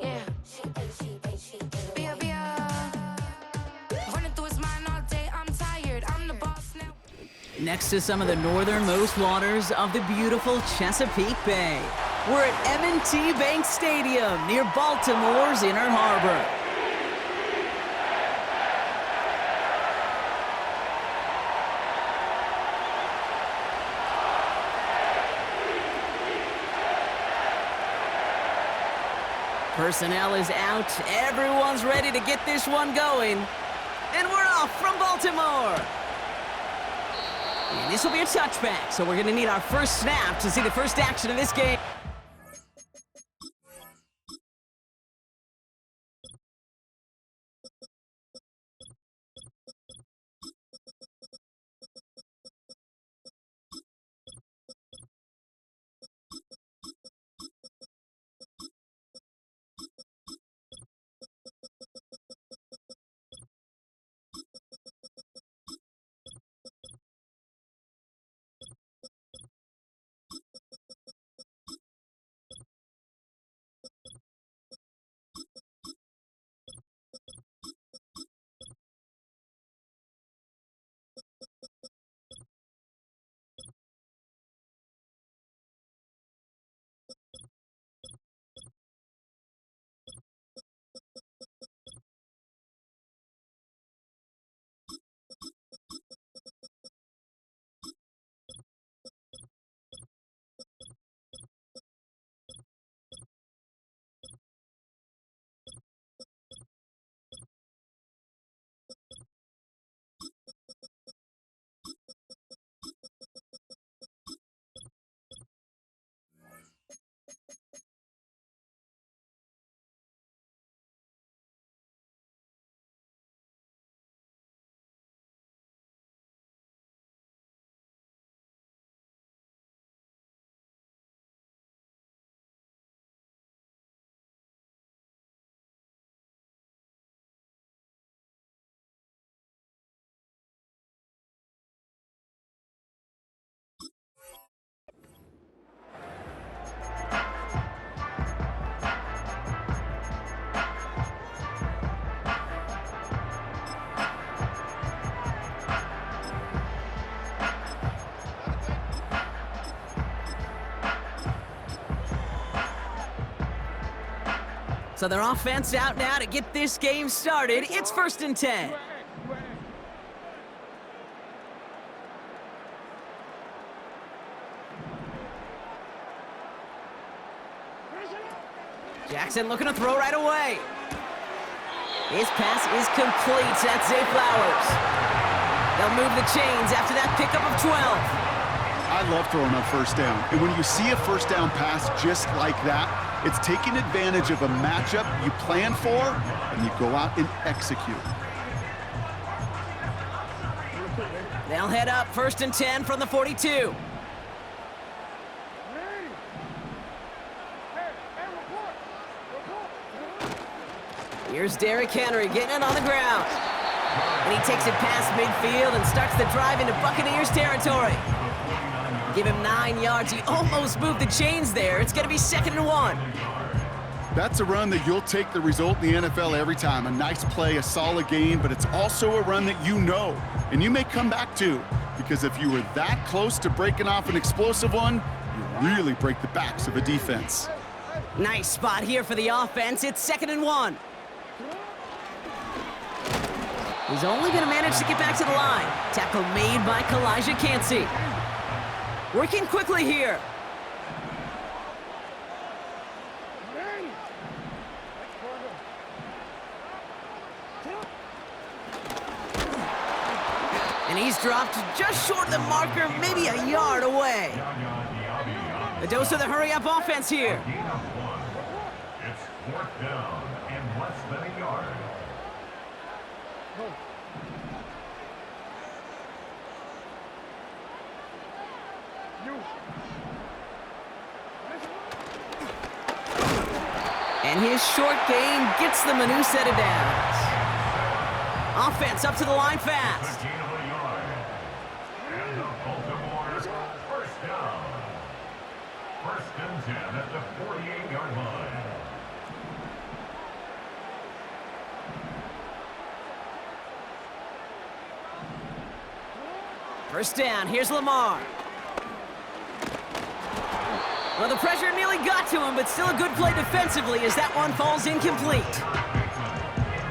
Yeah. Bia, Bia. Running through his mind all day, I'm tired, I'm the boss now. Next to some of the northernmost waters of the beautiful Chesapeake Bay, we're at M&T Bank Stadium near Baltimore's Inner Harbor. Personnel is out, everyone's ready to get this one going. And we're off from Baltimore. And this will be a touchback, so we're gonna need our first snap to see the first action of this game. So their offense out now to get this game started. It's 1st and 10. Jackson looking to throw right away. His pass is complete. That's Zay Flowers. They'll move the chains after that pickup of 12. I love throwing on first down. And when you see a first down pass just like that, it's taking advantage of a matchup you plan for, and you go out and execute. They'll head up 1st and 10 from the 42. Here's Derrick Henry getting it on the ground. And he takes it past midfield and starts the drive into Buccaneers territory. Give him 9 yards. He almost moved the chains there. It's going to be 2nd and 1. That's a run that you'll take the result in the NFL every time. A nice play, a solid game, but it's also a run that you know, and you may come back to, because if you were that close to breaking off an explosive one, you really break the backs of a defense. Nice spot here for the offense. It's 2nd and 1. He's only going to manage to get back to the line. Tackle made by Kalijah Cansey. Working quickly here. And he's dropped just short of the marker, maybe a yard away. A dose of the hurry-up offense here. It's 4th down and less than a yard. And his short game gets them a new set of downs. Offense up to the line fast. And the Baltimore 1st down. First and 10 at the 48-yard line. First down, here's Lamar. Well, the pressure nearly got to him, but still a good play defensively as that one falls incomplete.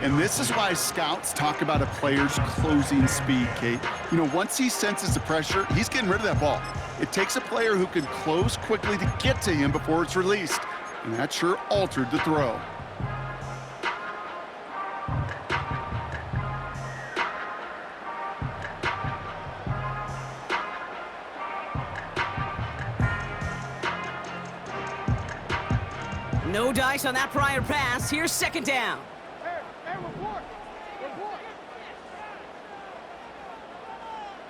And this is why scouts talk about a player's closing speed, Kate. You know, once he senses the pressure, he's getting rid of that ball. It takes a player who can close quickly to get to him before it's released. And that sure altered the throw. No dice on that prior pass. Here's second down. Hey, report! Report!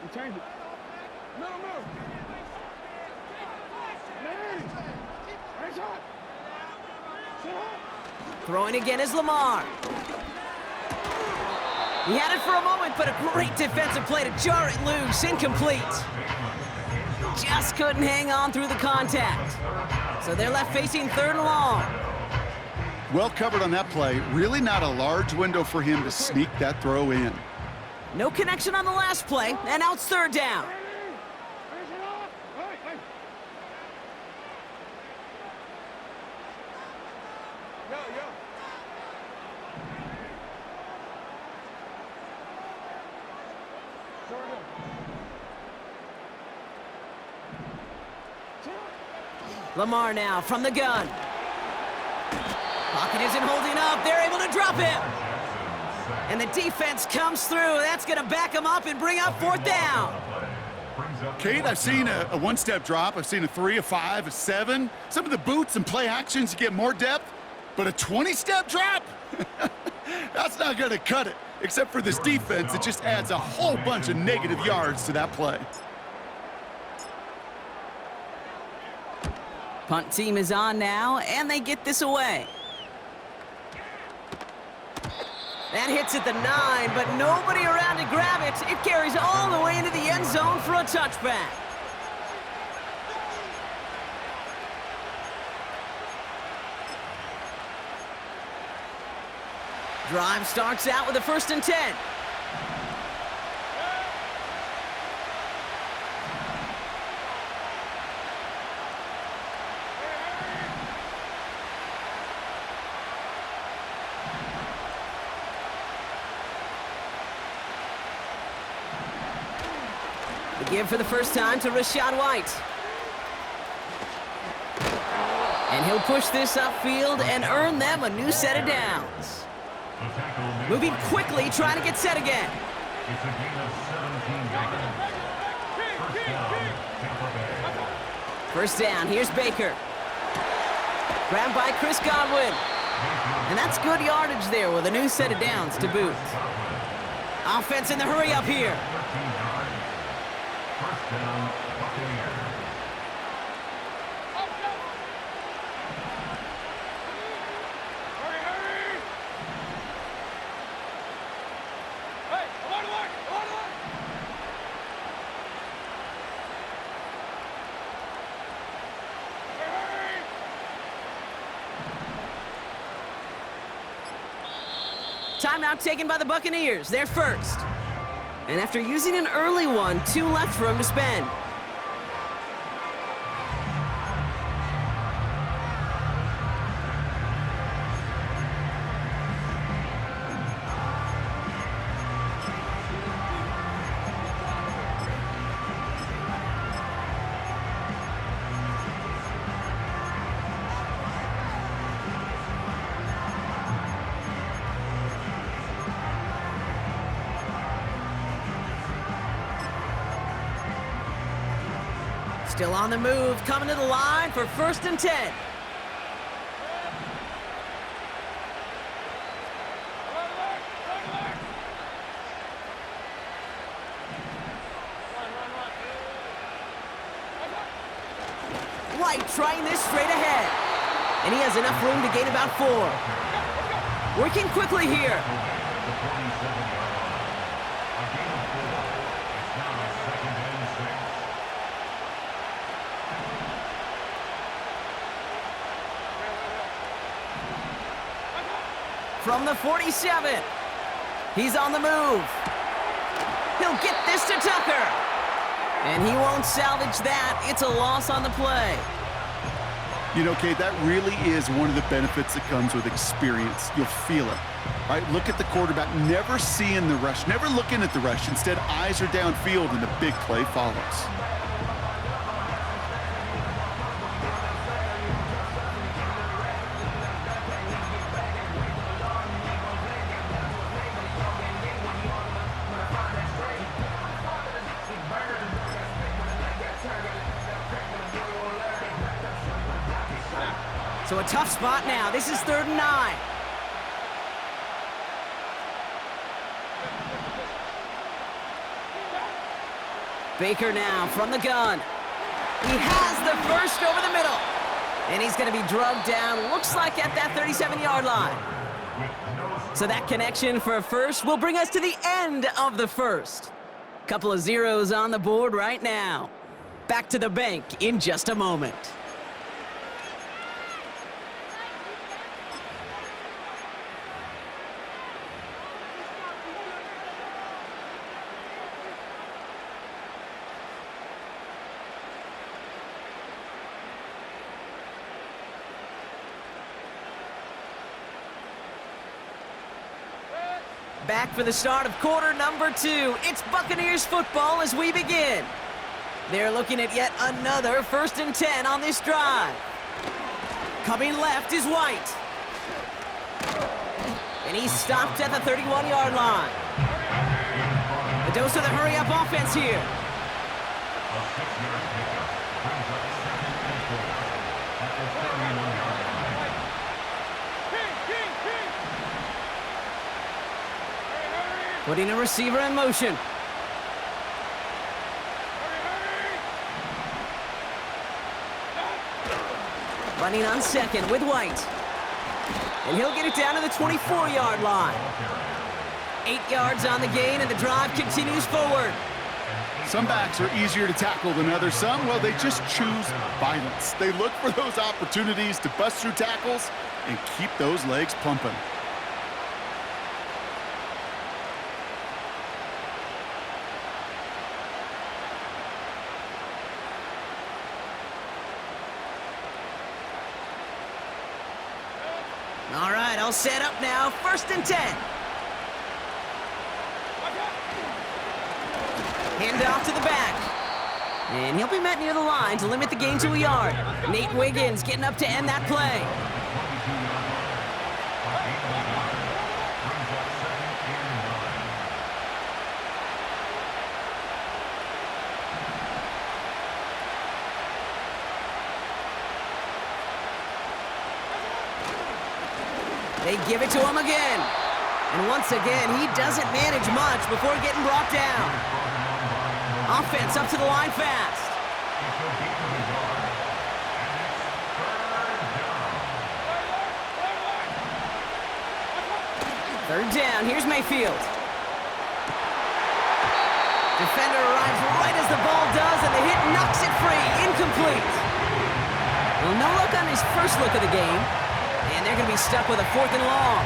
You change it. No. Man! Hands up! Sit up! Throwing again is Lamar. He had it for a moment, but a great defensive play to jar it loose. Incomplete. Just couldn't hang on through the contact. So they're left facing third and long. Well covered on that play. Really not a large window for him to sneak that throw in. No connection on the last play, and now it's third down. Finish it off! Hey! Yo! Short it. Lamar now from the gun. Pocket isn't holding up. They're able to drop him. And the defense comes through. That's going to back him up and bring up fourth down. Kate, I've seen a one-step drop. I've seen a 3, a 5, a 7. Some of the boots and play actions get more depth, but a 20-step drop? That's not going to cut it, except for this defense that just adds a whole bunch of negative yards to that play. Punt team is on now, and they get this away. That hits at the 9, but nobody around to grab it. It carries all the way into the end zone for a touchback. Drive starts out with a 1st and 10. The give for the first time to Rashad White. And he'll push this upfield and earn them a new set of downs. Moving quickly, trying to get set again. It's a gain of 17 yards. First down, Tampa Bay. First down, here's Baker. Grabbed by Chris Godwin. And that's good yardage there with a new set of downs to boot. Offense in the hurry up here. 13 yards. First down, Buccaneers. Timeout taken by the Buccaneers. They're first. And after using an early one, 2 left for him to spend. Still on the move, coming to the line for 1st and 10. White trying this straight ahead. And he has enough room to gain about 4. Working quickly here. The 47-yard line. A gain of 4. It's now 2nd and 6. from the 47. He's on the move. He'll get this to Tucker. And he won't salvage that. It's a loss on the play. You know, Kate, that really is one of the benefits that comes with experience. You'll feel it, right? Look at the quarterback, never seeing the rush, never looking at the rush. Instead, eyes are downfield, and the big play follows. So a tough spot now. This is 3rd and 9. Baker now from the gun. He has the first over the middle. And he's going to be drugged down, looks like at that 37-yard line. So that connection for a first will bring us to the end of the first. Couple of zeros on the board right now. Back to the bank in just a moment. Back for the start of quarter number 2. It's Buccaneers football as we begin. They're looking at yet another 1st and 10 on this drive. Coming left is White. And he's stopped at the 31-yard line. A dose of the hurry-up offense here. Putting a receiver in motion. Running on second with White. And he'll get it down to the 24-yard line. 8 yards on the gain, and the drive continues forward. Some backs are easier to tackle than others. Some, well, they just choose violence. They look for those opportunities to bust through tackles and keep those legs pumping. All right, all set up now. 1st and 10. Hand off to the back. And he'll be met near the line to limit the gain to a yard. Nate Wiggins getting up to end that play. They give it to him again. And once again, he doesn't manage much before getting brought down. Offense up to the line fast. Third down, here's Mayfield. Defender arrives right as the ball does, and the hit knocks it free. Incomplete. Well, no look on his first look of the game. And they're going to be stuck with a 4th and long.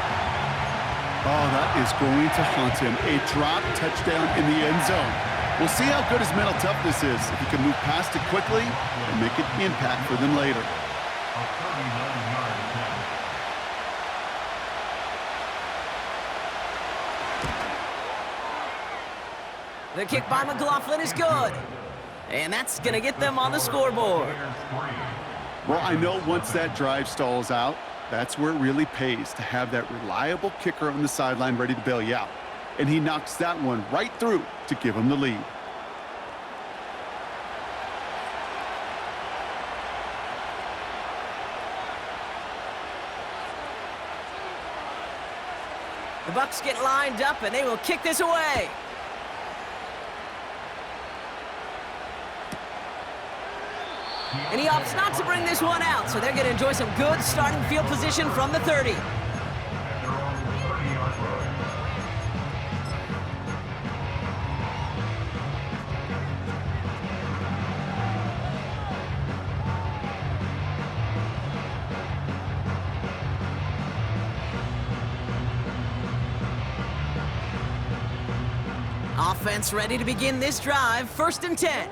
Oh, that is going to haunt him. A drop touchdown in the end zone. We'll see how good his mental toughness is, if he can move past it quickly and make an impact for them later. The kick by McLaughlin is good. And that's going to get them on the scoreboard. Well, I know once that drive stalls out, that's where it really pays to have that reliable kicker on the sideline ready to bail you out. And he knocks that one right through to give him the lead. The Bucs get lined up, and they will kick this away. And he opts not to bring this one out, so they're going to enjoy some good starting field position from the 30. Offense ready to begin this drive. 1st and 10.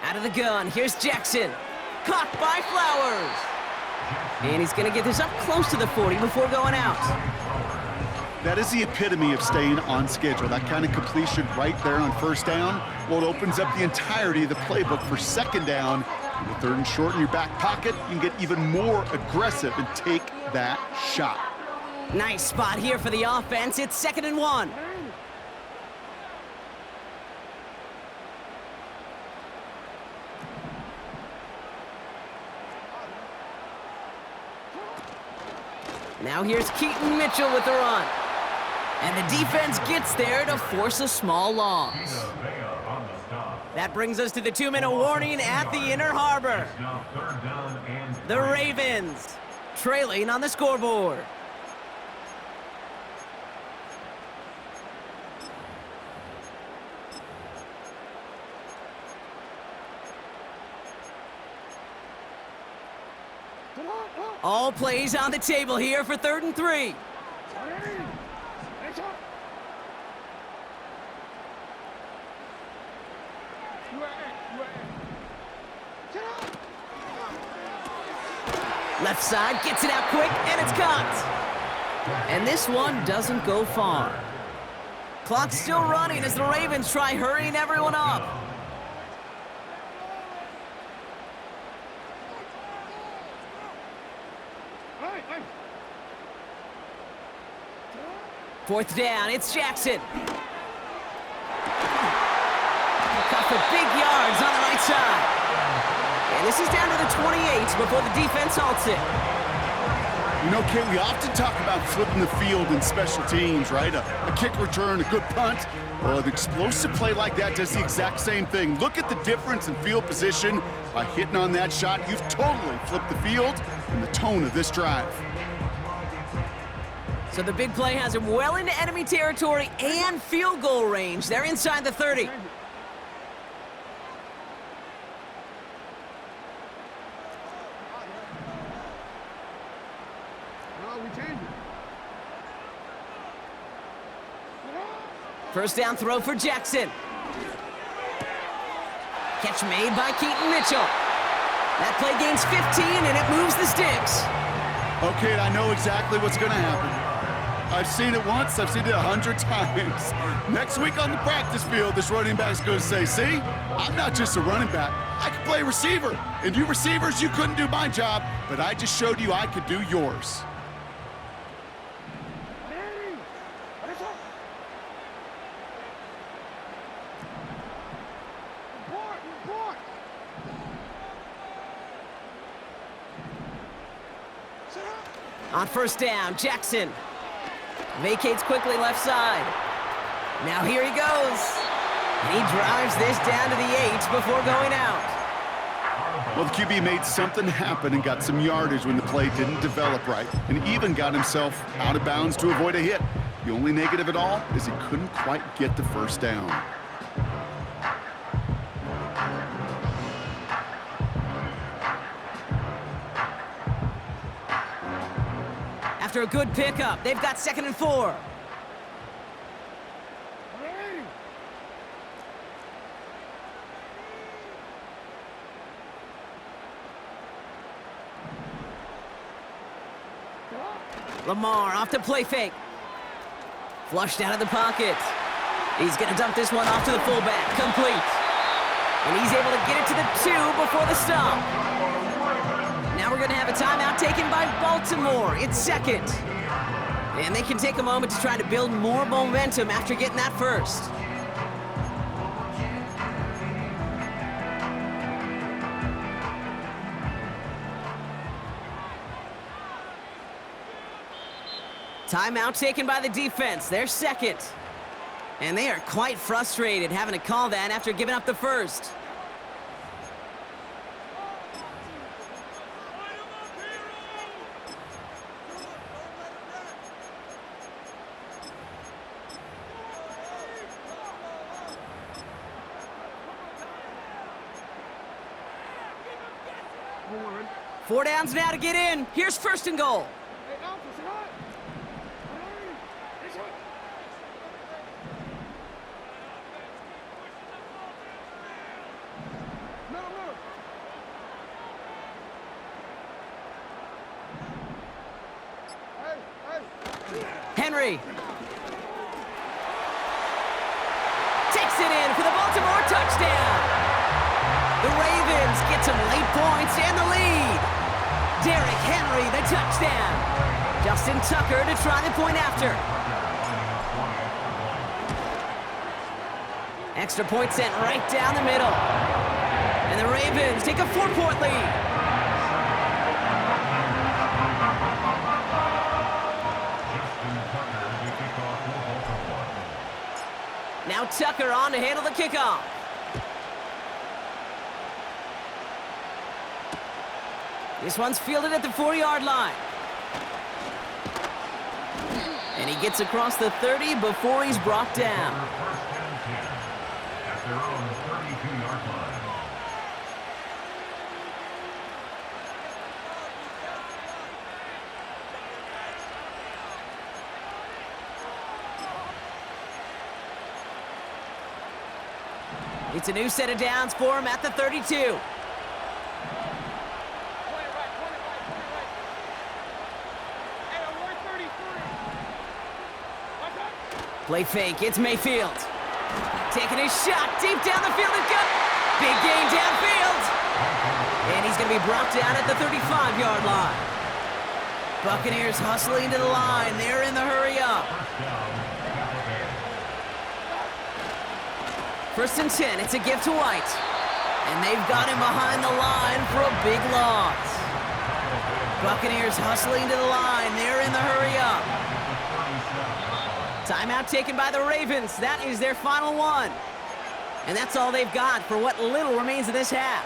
Out of the gun, here's Jackson. Caught by Flowers. And he's going to get this up close to the 40 before going out. That is the epitome of staying on schedule. That kind of completion right there on 1st down. Well, it opens up the entirety of the playbook for 2nd down. With 3rd and short in your back pocket, you can get even more aggressive and take that shot. Nice spot here for the offense. It's 2nd and 1. Now here's Keaton Mitchell with the run. And the defense gets there to force a small loss. That brings us to the 2-minute warning at the Inner Harbor. The Ravens trailing on the scoreboard. All plays on the table here for 3rd and 3. Left side gets it out quick, and it's caught. And this one doesn't go far. Clock's still running as the Ravens try hurrying everyone up. Fourth down, it's Jackson. Cut for big yards on the right side. And this is down to the 28 before the defense halts it. You know, Kate, we often talk about flipping the field in special teams, right? A kick return, a good punt. Well, an explosive play like that does the exact same thing. Look at the difference in field position. By hitting on that shot, you've totally flipped the field and the tone of this drive. So the big play has him well into enemy territory and field goal range. They're inside the 30. First down throw for Jackson. Catch made by Keaton Mitchell. That play gains 15 and it moves the sticks. Okay, I know exactly what's going to happen. I've seen it once, I've seen it 100 times. Next week on the practice field, this running back's going to say, see, I'm not just a running back, I can play receiver. And you receivers, you couldn't do my job, but I just showed you I could do yours. On first down, Jackson vacates quickly left side. Now here he goes. And he drives this down to the 8 before going out. Well, the QB made something happen and got some yardage when the play didn't develop right, and even got himself out of bounds to avoid a hit. The only negative at all is he couldn't quite get the first down. After a good pickup, they've got 2nd and 4. Lamar off to play fake. Flushed out of the pocket. He's going to dump this one off to the fullback. Complete. And he's able to get it to the 2 before the stop. Now we're going to have a timeout taken by Baltimore. It's 2nd. And they can take a moment to try to build more momentum after getting that first. Timeout taken by the defense. They're 2nd. And they are quite frustrated having to call that after giving up the first. 4 downs now to get in. Here's first and goal. Hey, Alpha, sit hot. Hey, sit hot. Middle, middle. Hey. Henry. Takes it in for the Baltimore touchdown. The Ravens get some late points and the lead. Derrick Henry, the touchdown. Justin Tucker to try the point after. Extra point sent right down the middle. And the Ravens take a 4-point lead. Now Tucker on to handle the kickoff. This one's fielded at the 4-yard line. And he gets across the 30 before he's brought down. First and 10 at their own 32-yard line. It's a new set of downs for him at the 32. Play fake, it's Mayfield. Taking his shot deep down the field and good. Big gain downfield. And he's going to be brought down at the 35-yard line. Buccaneers hustling to the line. They're in the hurry up. First and 10, it's a gift to White. And they've got him behind the line for a big loss. Buccaneers hustling to the line. They're in the hurry up. Timeout taken by the Ravens. That is their final one. And that's all they've got for what little remains of this half.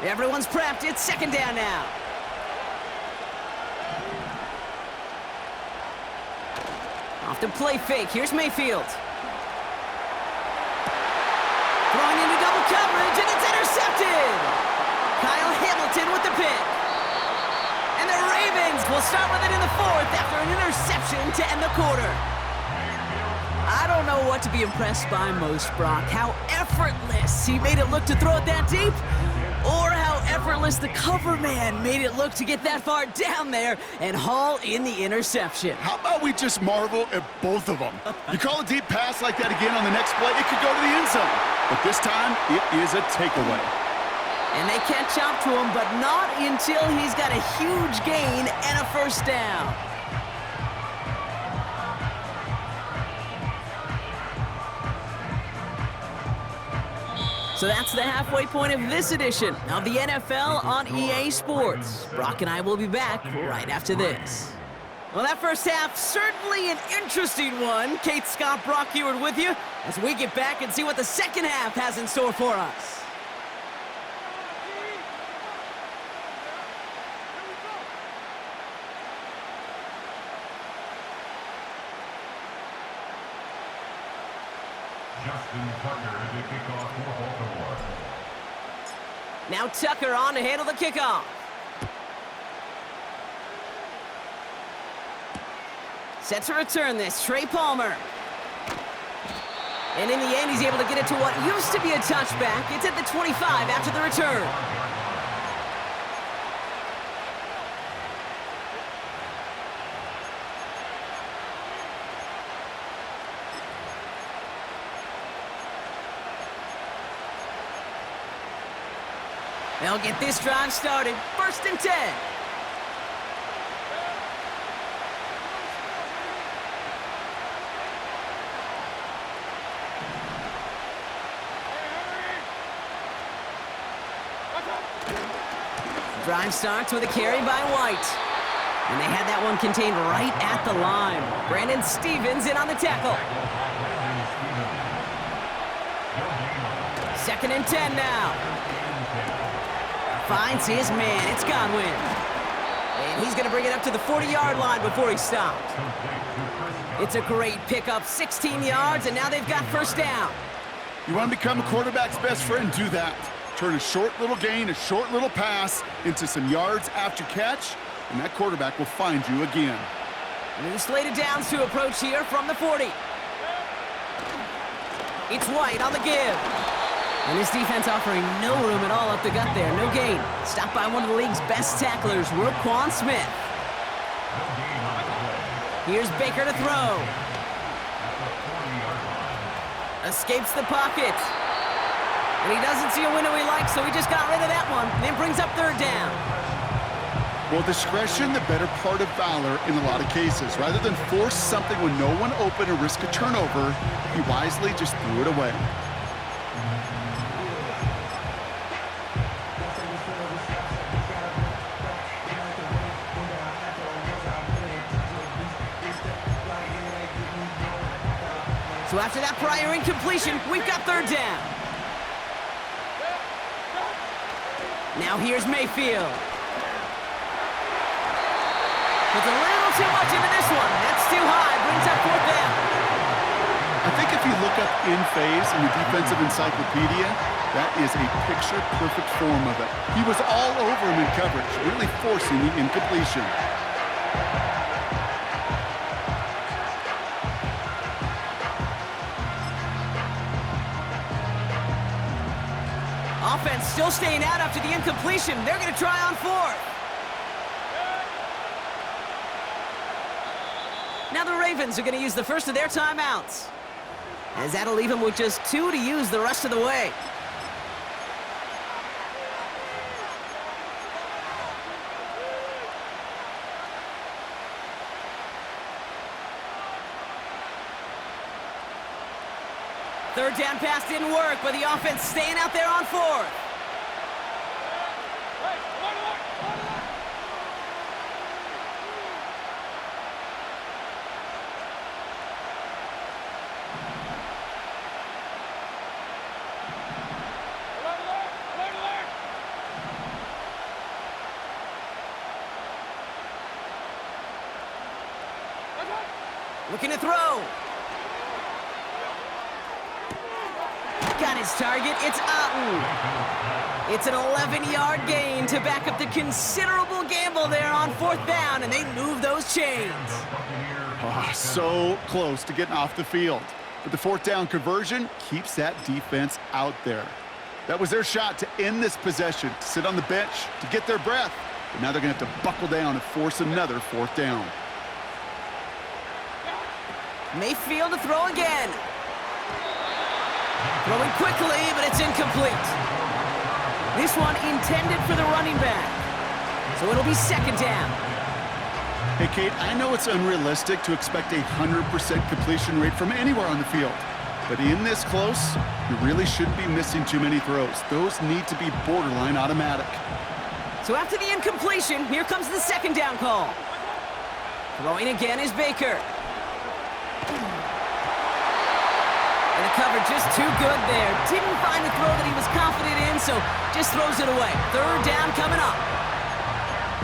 Everyone's prepped. It's second down now. Off the play fake. Here's Mayfield. Throwing into double coverage, and it's intercepted. Kyle Hamilton with the pick. And the Ravens will start with it in the 4th after an interception to end the quarter. I don't know what to be impressed by most, Brock. How effortless he made it look to throw it that deep, or how effortless the cover man made it look to get that far down there and haul in the interception. How about we just marvel at both of them? You call a deep pass like that again on the next play, it could go to the end zone. But this time, it is a takeaway. And they catch up to him, but not until he's got a huge gain and a first down. So that's the halfway point of this edition of the NFL on EA Sports. Brock and I will be back right after this. Well, that first half, certainly an interesting one. Kate, Scott, Brock Heward with you as we get back and see what the second half has in store for us. Justin Tucker to kick off for Baltimore. Now Tucker on to handle the kickoff. Set to return this, Trey Palmer. And in the end, he's able to get it to what used to be a touchback. It's at the 25 after the return. They'll get this drive started. First and 10. Drive starts with a carry by White. And they had that one contained right at the line. Brandon Stevens in on the tackle. Second and 10 now. Finds his man. It's Godwin. And he's going to bring it up to the 40-yard line before he stopped. It's a great pickup, 16 yards, and now they've got first down. You want to become a quarterback's best friend, do that. Turn a short little gain, a short little pass into some yards after catch, and that quarterback will find you again. New slated downs to approach here from the 40. It's White on the give. And his defense offering no room at all up the gut there. No gain. Stopped by one of the league's best tacklers, Roquan Smith. Here's Baker to throw. Escapes the pocket. And he doesn't see a window he likes, so he just got rid of that one. Then brings up third down. Well, discretion, the better part of valor in a lot of cases. Rather than force something when no one open or risk a turnover, he wisely just threw it away. So after that prior incompletion, we've got third down. Now here's Mayfield. Puts a little too much into this one. That's too high. Brings up fourth down. I think if you look up in phase in the defensive encyclopedia, that is a picture-perfect form of it. He was all over him in coverage, really forcing the incompletion. Offense still staying out after the incompletion. They're going to try on fourth. Now the Ravens are going to use the first of their timeouts, as that'll leave them with just 2 to use the rest of the way. Third down pass didn't work, but the offense staying out there on fourth. Looking to throw. Got his target. It's Otten. It's an 11-yard gain to back up the considerable gamble there on fourth down, and they move those chains. Oh, so close to getting off the field. But the fourth down conversion keeps that defense out there. That was their shot to end this possession, to sit on the bench, to get their breath. But now they're going to have to buckle down and force another fourth down. Mayfield to throw again. Throwing quickly, but it's incomplete. This one intended for the running back. So it'll be second down. Hey, Kate, I know it's unrealistic to expect a 100% completion rate from anywhere on the field. But in this close, you really shouldn't be missing too many throws. Those need to be borderline automatic. So after the incompletion, here comes the second down call. Throwing again is Baker. And the cover just too good there. Didn't find the throw that he was confident in, so just throws it away. Third down coming up.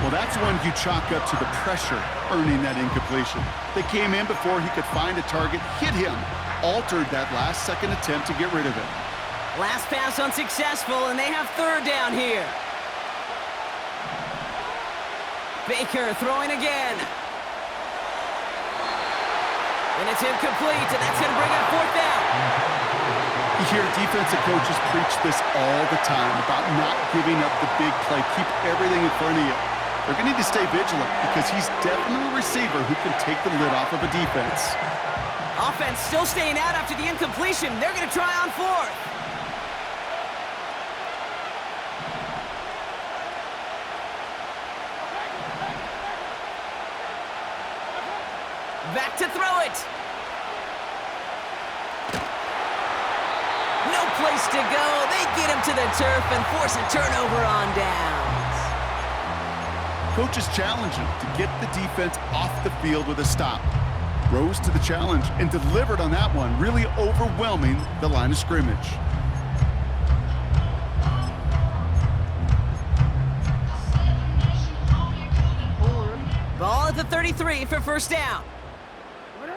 Well, that's one you chalk up to the pressure earning that incompletion. They came in before he could find a target, hit him, altered that last-second attempt to get rid of it. Last pass unsuccessful, and they have third down here. Baker throwing again. And it's incomplete, and that's going to bring up fourth down. You hear defensive coaches preach this all the time about not giving up the big play. Keep everything in front of you. They're going to need to stay vigilant because he's definitely a receiver who can take the lid off of a defense. Offense still staying out after the incompletion. They're going to try on fourth. Back to throw it. No place to go. They get him to the turf and force a turnover on downs. Coaches challenge him to get the defense off the field with a stop. Rose to the challenge and delivered on that one, really overwhelming the line of scrimmage. Ball at the 33 for first down. Ready?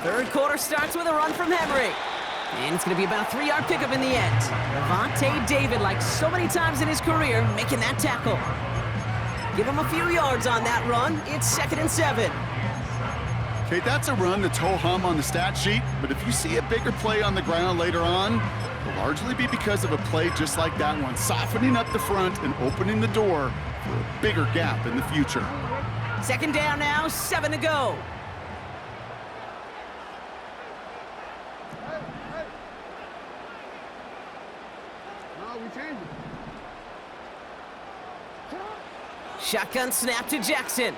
Third quarter starts with a run from Henry. And it's going to be about a 3-yard pickup in the end. Levante David, like so many times in his career, making that tackle. Give him a few yards on that run. It's 2nd and 7. Okay, that's a run that's ho-hum on the stat sheet, but if you see a bigger play on the ground later on, it'll largely be because of a play just like that one, softening up the front and opening the door for a bigger gap in the future. 2nd down now, 7 to go. No, we changed it. Shotgun snap to Jackson.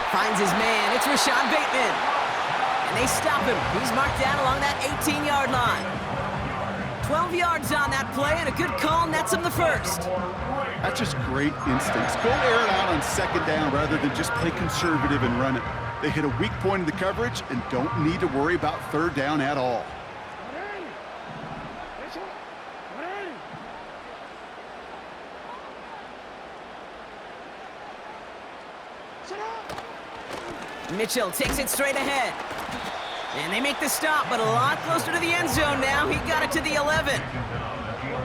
Finds his man. It's Rashad Bateman. And they stop him. He's marked down along that 18-yard line. 12 yards on that play, and a good call nets him the first. That's just great instincts. Go air it out on 2nd down rather than just play conservative and run it. They hit a weak point in the coverage and don't need to worry about 3rd down at all. Ready? Ready? Sit up! Mitchell takes it straight ahead. And they make the stop, but a lot closer to the end zone now. He got it to the 11.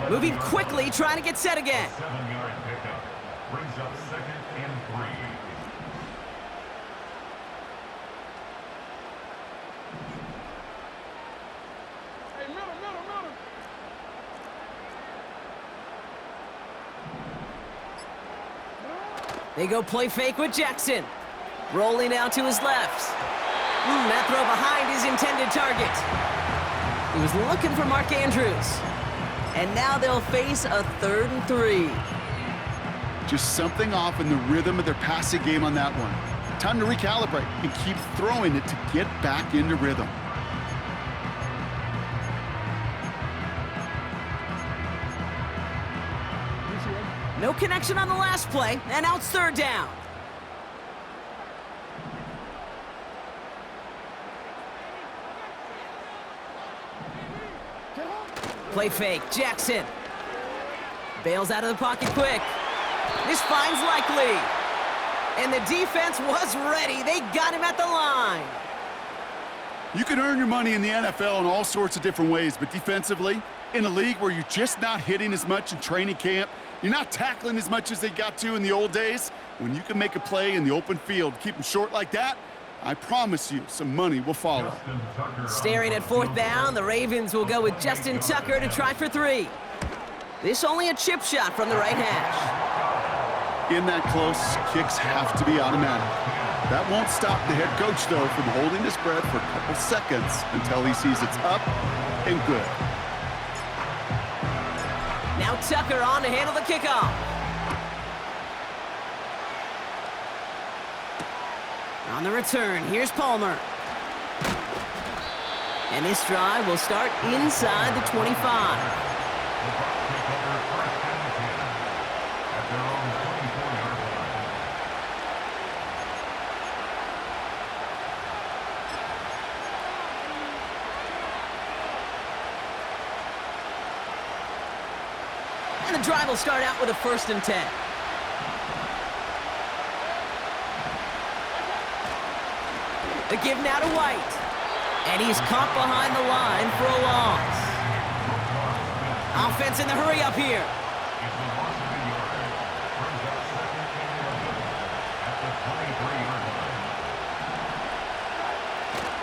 Moving quickly, trying to get set again. 7-yard pickup. Brings up 2nd and 3. Hey, middle. They go play fake with Jackson. Rolling out to his left. That throw behind his intended target. He was looking for Mark Andrews. And now they'll face a 3rd and 3. Just something off in the rhythm of their passing game on that one. Time to recalibrate and keep throwing it to get back into rhythm. No connection on the last play, and now it's 3rd down. Play fake, Jackson. Bails out of the pocket quick. This finds Likely. And the defense was ready. They got him at the line. You can earn your money in the NFL in all sorts of different ways, but defensively, in a league where you're just not hitting as much in training camp, you're not tackling as much as they got to in the old days, when you can make a play in the open field, keep them short like that, I promise you some money will follow. Staring at 4th down, the Ravens will go with Justin Tucker to try for 3. This only a chip shot from the right hash. In that close, kicks have to be automatic. That won't stop the head coach, though, from holding his breath for a couple seconds until he sees it's up and good. Now Tucker on to handle the kickoff. On the return, here's Palmer. And this drive will start inside the 25. And the drive will start out with a 1st and 10. The give now to White. And he's caught behind the line for a loss. Offense in the hurry up here.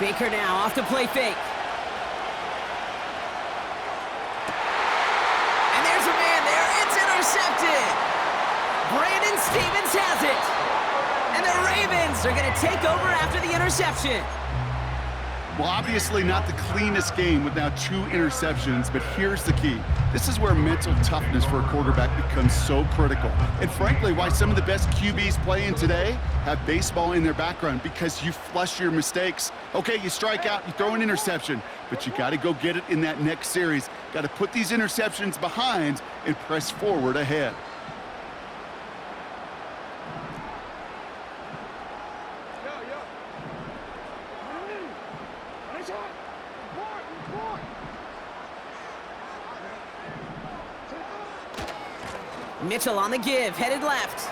Baker now off to play fake. And there's a man there. It's intercepted. Brandon Stevens has it. And the Ravens are going to take over after the interception. Well, obviously not the cleanest game with now 2 interceptions, but here's the key. This is where mental toughness for a quarterback becomes so critical. And frankly, why some of the best QBs playing today have baseball in their background, because you flush your mistakes. Okay, you strike out, you throw an interception, but you got to go get it in that next series. Got to put these interceptions behind and press forward ahead. Yo. Mitchell on the give, headed left.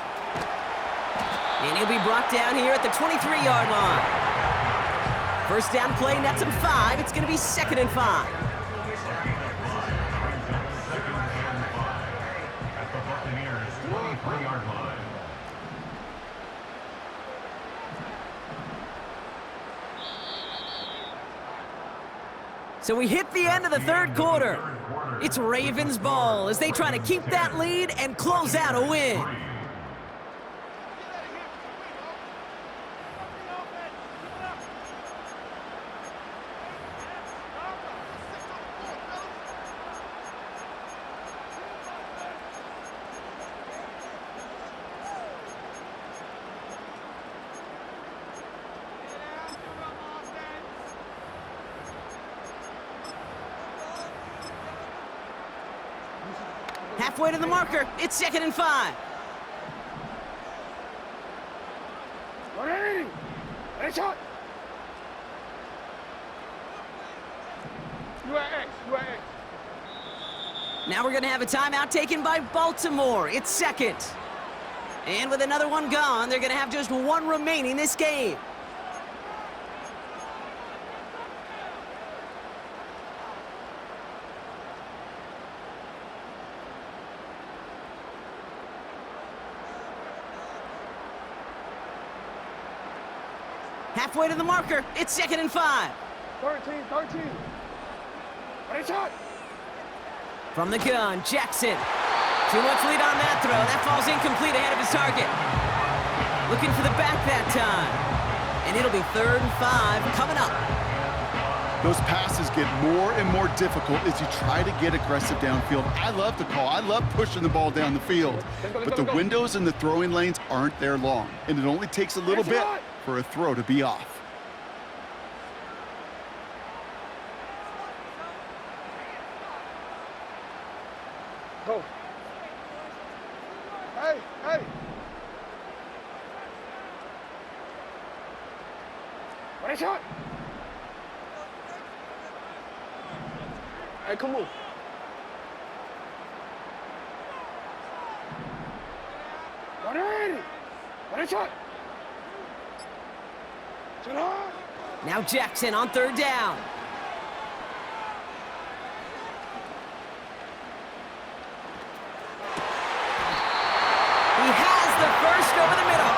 And he'll be brought down here at the 23-yard line. First down play, nets him 5. It's going to be 2nd and 5. At the Buccaneers' 23-yard line. So we hit the end of the third quarter. It's Ravens ball as they try to keep that lead and close out a win. Halfway to the marker, it's 2nd and 5. Ready, shot. You are X. Now we're going to have a timeout taken by Baltimore. It's 2nd. And with another one gone, they're going to have just one remaining this game. Halfway to the marker, it's 2nd and 5. 13. Ready, shot. From the gun, Jackson. Too much lead on that throw. That falls incomplete ahead of his target. Looking for the back that time. And it'll be 3rd and 5 coming up. Those passes get more and more difficult as you try to get aggressive downfield. I love the call. I love pushing the ball down the field. But the windows in the throwing lanes aren't there long. And it only takes a little bit for a throw to be off. Go. Hey. Ready, shot. Hey, come on. Ready, shot. Now Jackson on 3rd down. He has the first over the middle.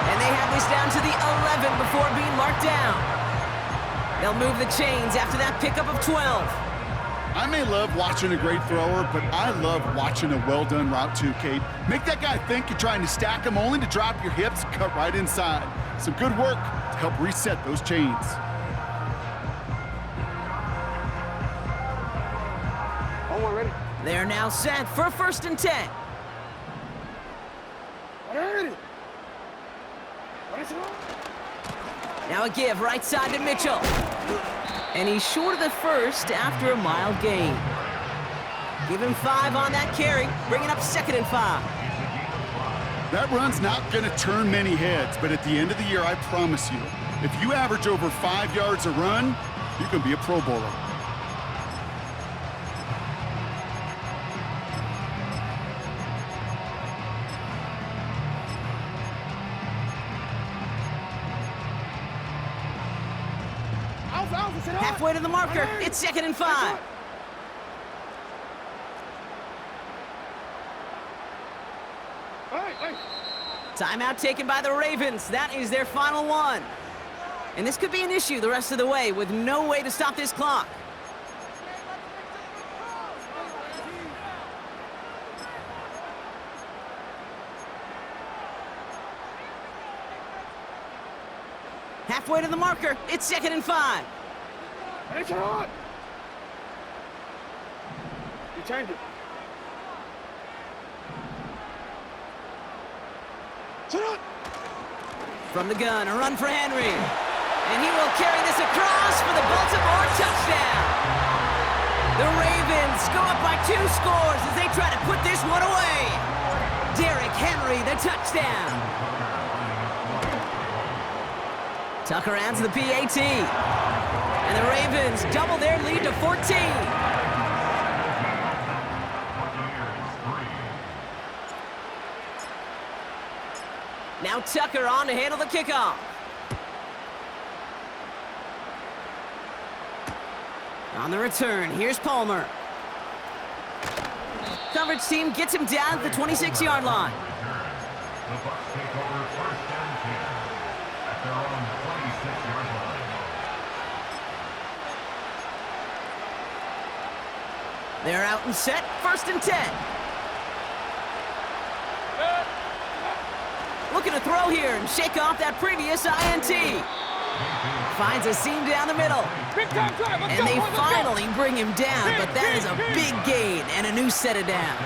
And they have this down to the 11 before being marked down. They'll move the chains after that pickup of 12. I may love watching a great thrower, but I love watching a well-done route too, Kate. Make that guy think you're trying to stack him only to drop your hips, cut right inside. Some good work to help reset those chains. One ready. They're now set for 1st and 10. Ready, Now a give right side to Mitchell. And he's short of the first after a mild gain. Give him 5 on that carry, bringing up 2nd and 5. That run's not going to turn many heads, but at the end of the year, I promise you, if you average over 5 yards a run, you're going to be a Pro Bowler. Halfway to the marker, it's 2nd and 5. Timeout taken by the Ravens. That is their final one. And this could be an issue the rest of the way with no way to stop this clock. Halfway to the marker, it's 2nd and 5. Hey, shot. You change it. Shot. From the gun, a run for Henry. And he will carry this across for the Baltimore touchdown. The Ravens go up by 2 scores as they try to put this one away. Derrick Henry, the touchdown. Tucker adds the PAT. And the Ravens double their lead to 14. Now Tucker on to handle the kickoff. On the return, here's Palmer. Coverage team gets him down at the 26-yard line. The Bucs take over first down 10 at their own 26-yard line. They're out and set, 1st and 10. Looking to throw here and shake off that previous INT. Finds a seam down the middle. And they finally bring him down, but that is a big gain and a new set of downs.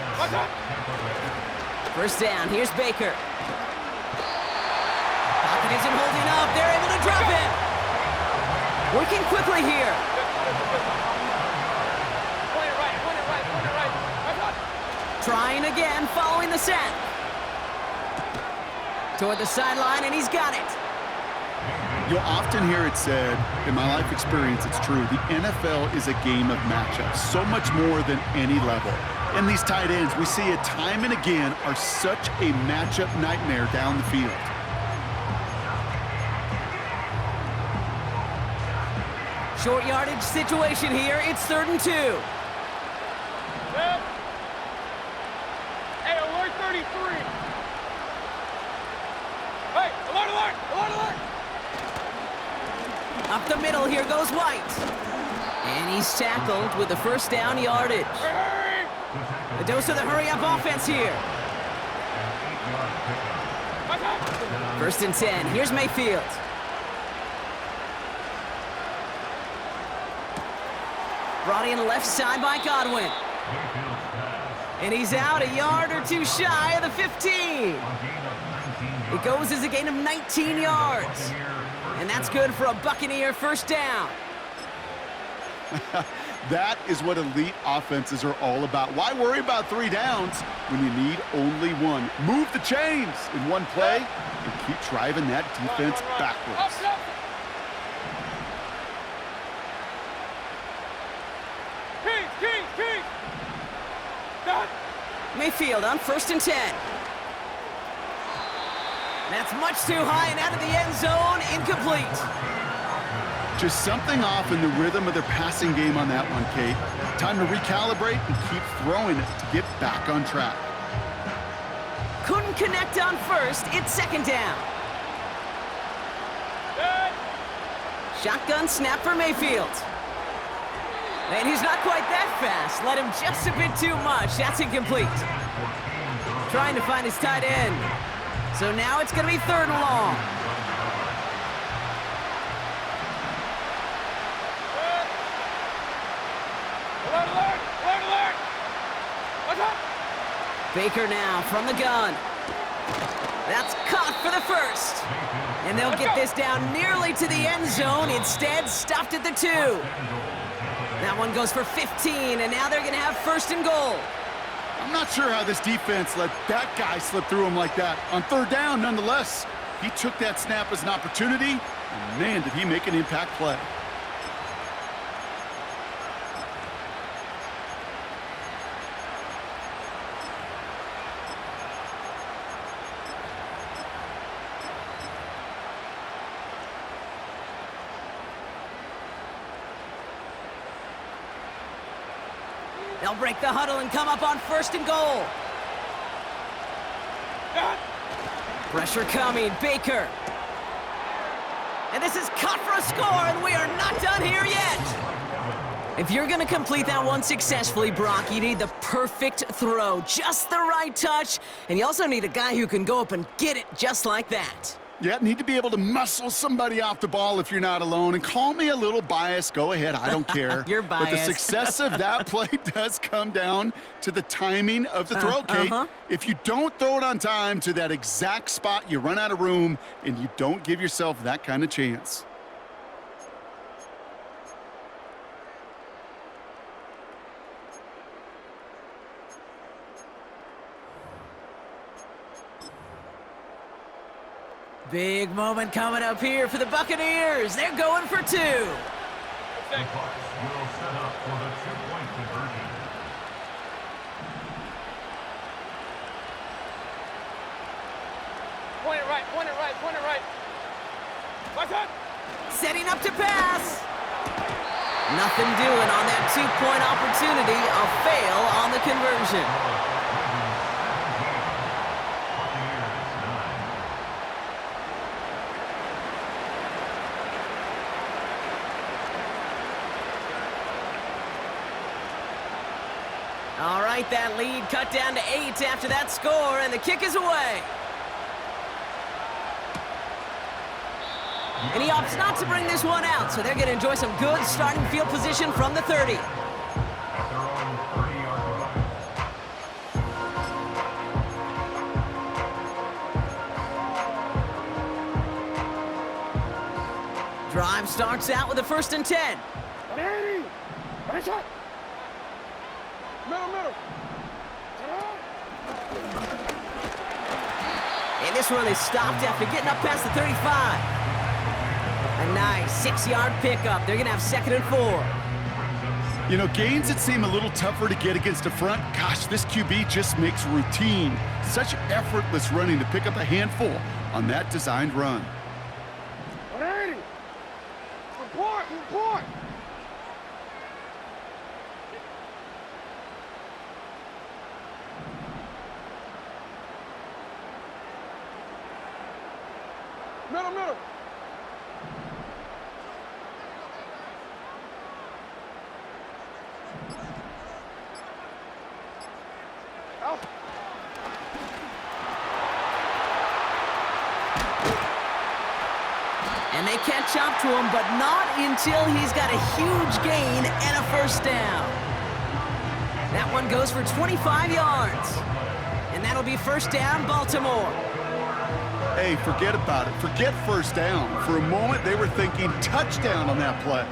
1st down, here's Baker. Pocket isn't holding up, they're able to drop it. Working quickly here. Trying again, following the sack. Toward the sideline, and he's got it. You'll often hear it said, in my life experience, it's true, the NFL is a game of matchups, so much more than any level. And these tight ends, we see it time and again, are such a matchup nightmare down the field. Short yardage situation here, it's 3rd and 2. Hey, alert 33. Hey, alert! Up the middle, here goes White. And he's tackled with the 1st down yardage. Hurry! A dose of the hurry-up offense here. 1st and 10, here's Mayfield. Brought in left side by Godwin. And he's out a yard or two shy of the 15. It goes as a gain of 19 yards. And that's good for a Buccaneer 1st down. That is what elite offenses are all about. Why worry about 3 downs when you need only 1? Move the chains in one play and keep driving that defense backwards. King! Done! Mayfield on 1st and 10. That's much too high and out of the end zone, incomplete. Just something off in the rhythm of their passing game on that one, Kate. Time to recalibrate and keep throwing it to get back on track. Couldn't connect on 1st, it's 2nd down. Shotgun snap for Mayfield. And he's not quite that fast. Let him just a bit too much. That's incomplete. Trying to find his tight end. So now it's going to be 3rd and long. Alert! What's up? Baker now from the gun. That's caught for the 1st. And they'll get this down nearly to the end zone. Instead, stopped at the 2. That one goes for 15, and now they're going to have 1st and goal. I'm not sure how this defense let that guy slip through him like that. On 3rd down, nonetheless, he took that snap as an opportunity, and man, did he make an impact play. They'll break the huddle and come up on 1st and goal. Pressure coming, Baker. And this is cut for a score, and we are not done here yet. If you're going to complete that one successfully, Brock, you need the perfect throw, just the right touch, and you also need a guy who can go up and get it just like that. Yeah, need to be able to muscle somebody off the ball if you're not alone. And call me a little biased. Go ahead. I don't care. You're biased. But the success of that play does come down to the timing of the throw, Kate. If you don't throw it on time to that exact spot, you run out of room, and you don't give yourself that kind of chance. Big moment coming up here for the Buccaneers. They're going for 2. The Bucs will set up for the 2-point conversion. Point it right, point it right, point it right. Watch out! Setting up to pass. Nothing doing on that two-point opportunity. A fail on the conversion. All right, that lead cut down to 8 after that score, and the kick is away. And he opts not to bring this one out, so they're going to enjoy some good starting field position from the 30. At their own 30-yard line. Drive starts out with a 1st and 10. Ready! Ready, shot! Middle, middle. And this one is stopped after getting up past the 35. A nice 6-yard pickup. They're going to have 2nd and 4. You know, gains that seem a little tougher to get against a front, gosh, this QB just makes routine. Such effortless running to pick up a handful on that designed run. Ready! Report, report! Middle, middle. Out. And they catch up to him, but not until he's got a huge gain and a 1st down. That one goes for 25 yards. And that'll be 1st down, Baltimore. Hey, forget about it. Forget 1st down. For a moment, they were thinking touchdown on that play.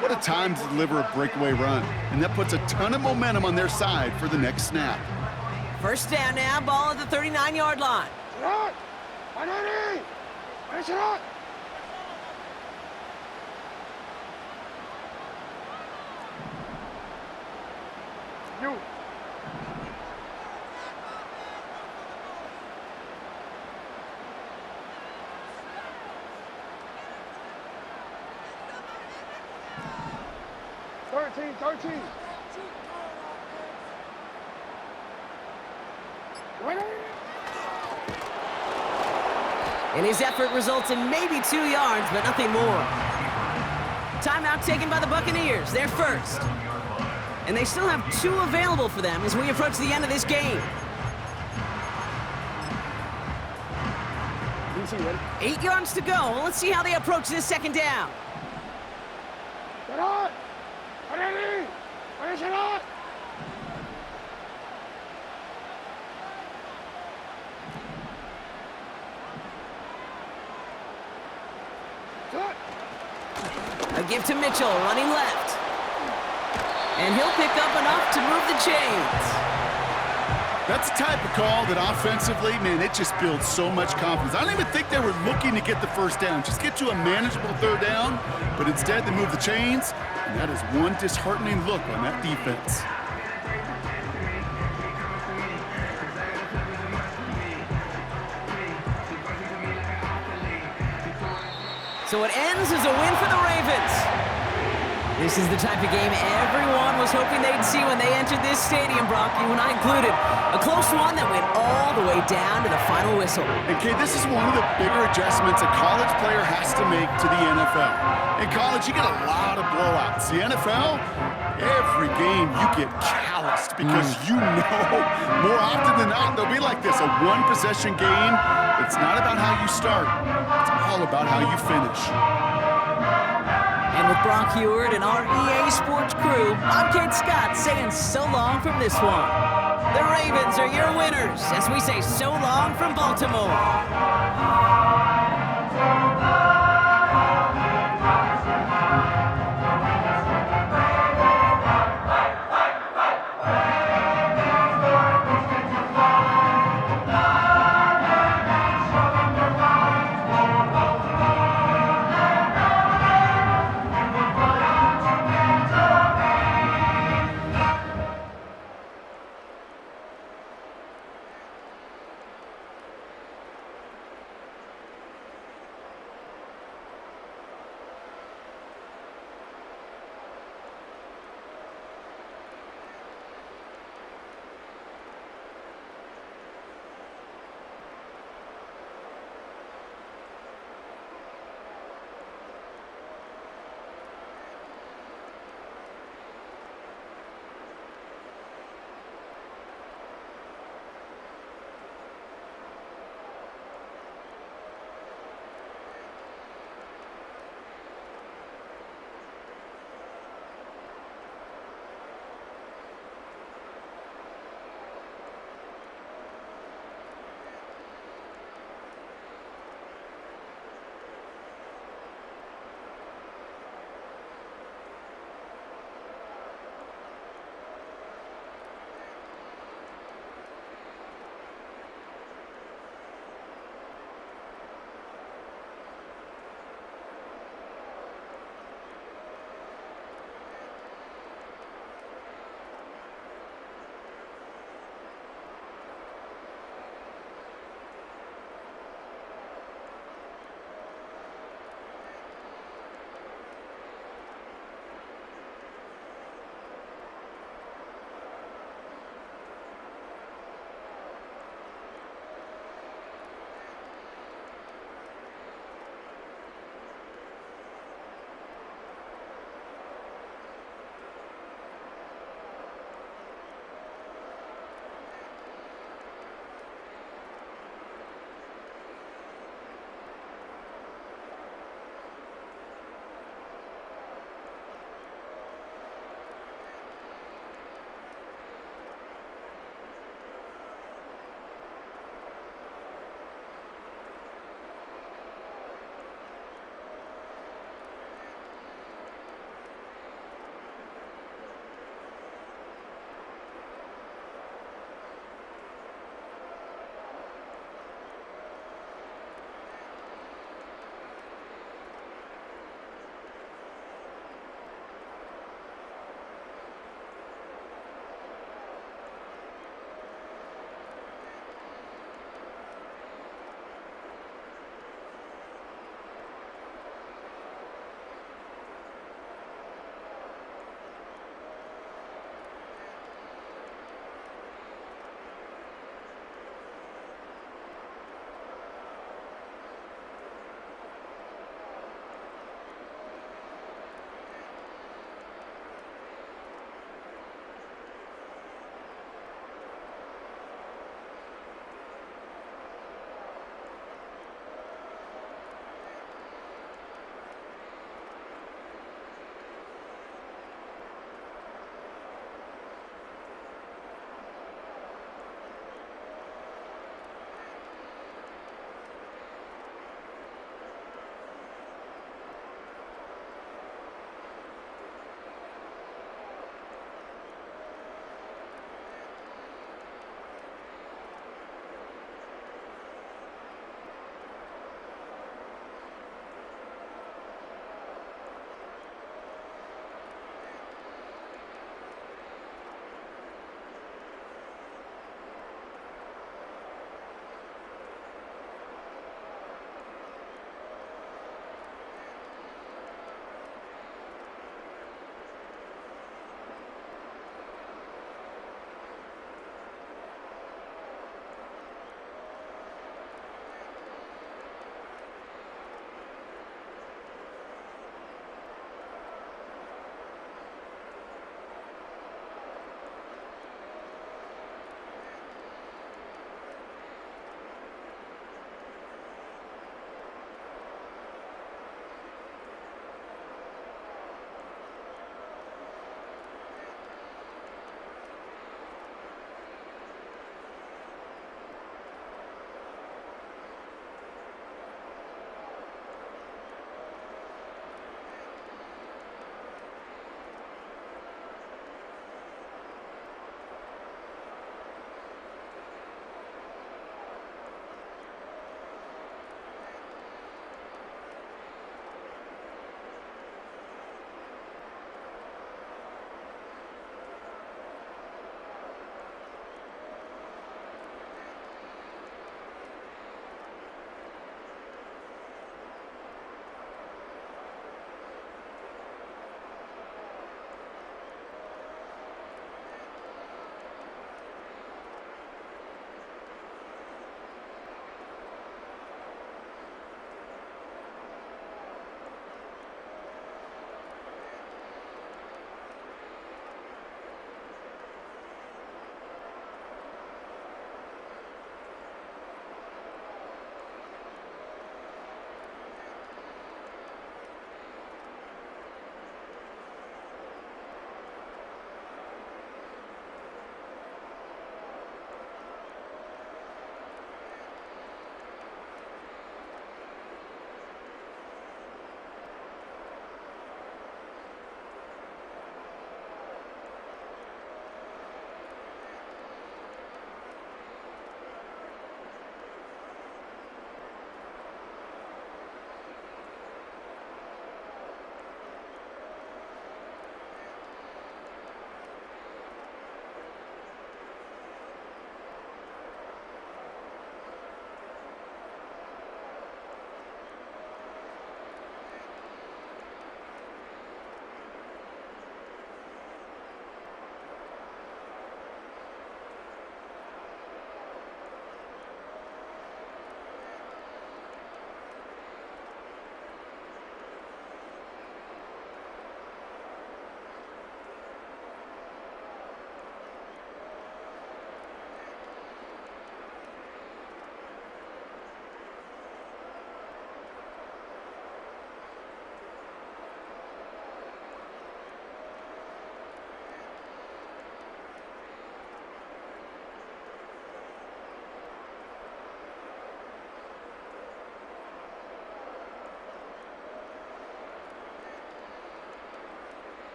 What a time to deliver a breakaway run. And that puts a ton of momentum on their side for the next snap. 1st down now, ball at the 39-yard line. Shot! Ready! Ready, shot! You. Thirteen. Ready? And his effort results in maybe 2 yards, but nothing more. Timeout taken by the Buccaneers. They're first. And they still have 2 available for them as we approach the end of this game. Ready? 8 yards to go. Let's see how they approach this 2nd down. Get on! Ready! Ready, shot! Shot! A give to Mitchell, running left. And he'll pick up enough to move the chains. That's the type of call that offensively, man, it just builds so much confidence. I don't even think they were looking to get the 1st down. Just get to a manageable 3rd down, but instead they move the chains, and that is one disheartening look on that defense. So it ends as a win for the Ravens. This is the type of game everyone was hoping they'd see when they entered this stadium, Brock, you and I included. A close one that went all the way down to the final whistle. And Kay, this is one of the bigger adjustments a college player has to make to the NFL. In college, you get a lot of blowouts. The NFL, every game you get calloused because you know more often than not they'll be like this, a one-possession game. It's not about how you start. It's all about how you finish. And with Brock Heward and our EA Sports crew, I'm Kate Scott saying so long from this one. The Ravens are your winners as we say so long from Baltimore.